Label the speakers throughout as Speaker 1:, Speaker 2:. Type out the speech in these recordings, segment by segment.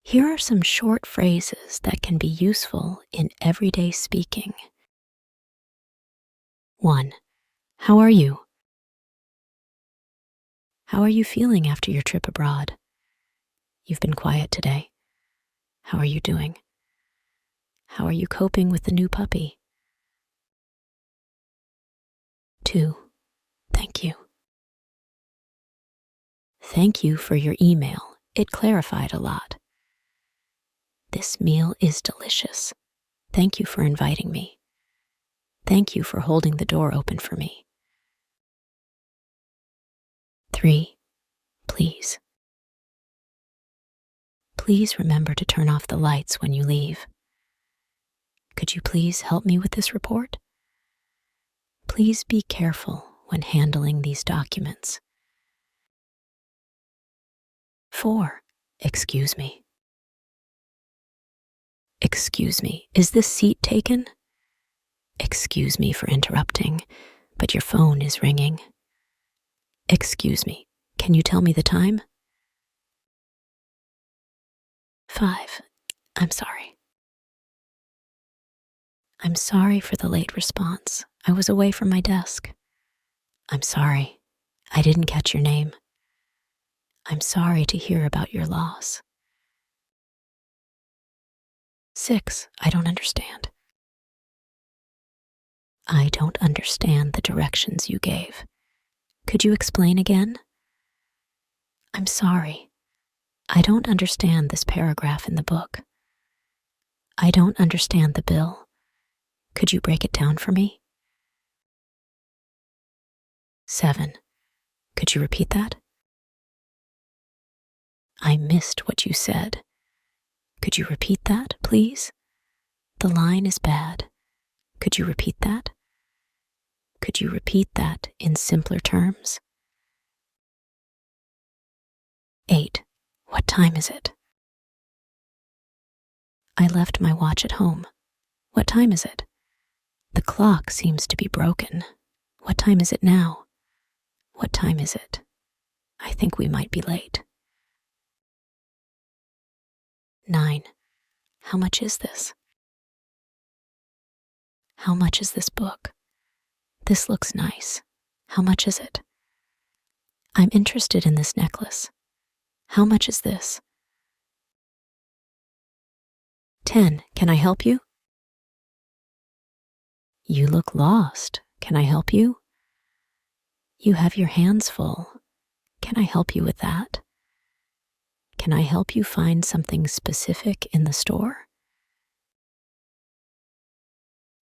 Speaker 1: Here are some short phrases that can be useful in everyday speaking. 1. How are you? How are you feeling after your trip abroad? You've been quiet today. How are you doing? How are you coping with the new puppy? 2. Thank you. Thank you for your email. It clarified a lot. This meal is delicious. Thank you for inviting me. Thank you for holding the door open for me. 3. Please. Please remember to turn off the lights when you leave. Could you please help me with this report? Please be careful when handling these documents. 4. Excuse me. Excuse me, is this seat taken? Excuse me for interrupting, but your phone is ringing. Excuse me, can you tell me the time? 5. I'm sorry. I'm sorry for the late response. I was away from my desk. I'm sorry. I didn't catch your name. I'm sorry to hear about your loss. 6. I don't understand. I don't understand the directions you gave. Could you explain again? I'm sorry. I don't understand this paragraph in the book. I don't understand the bill. Could you break it down for me? 7. Could you repeat that? I missed what you said. Could you repeat that, please? The line is bad. Could you repeat that? Could you repeat that in simpler terms? 8. What time is it? I left my watch at home. What time is it? The clock seems to be broken. What time is it now? What time is it? I think we might be late. 9. How much is this? How much is this book? This looks nice. How much is it? I'm interested in this necklace. How much is this? 10. Can I help you? You look lost. Can I help you? You have your hands full. Can I help you with that? Can I help you find something specific in the store?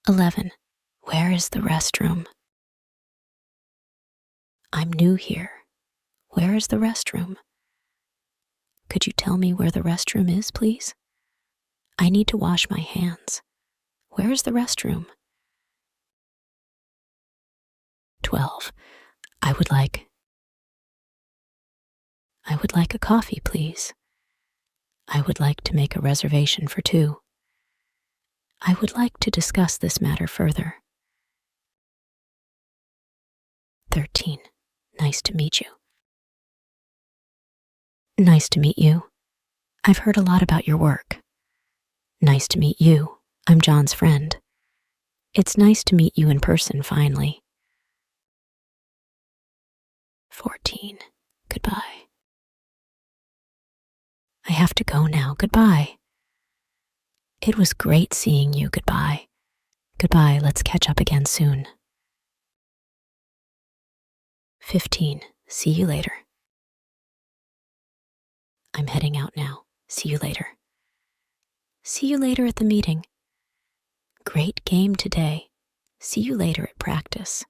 Speaker 1: 11. Where is the restroom? I'm new here. Where is the restroom? Could you tell me where the restroom is, please? I need to wash my hands. Where is the restroom? 12. I would like a coffee, please. I would like to make a reservation for 2. I would like to discuss this matter further. 13. Nice to meet you. Nice to meet you. I've heard a lot about your work. Nice to meet you. I'm John's friend. It's nice to meet you in person finally. 14. Goodbye. I have to go now. Goodbye. It was great seeing you. Goodbye. Goodbye. Let's catch up again soon. 15. See you later. I'm heading out now. See you later. See you later at the meeting. Great game today. See you later at practice.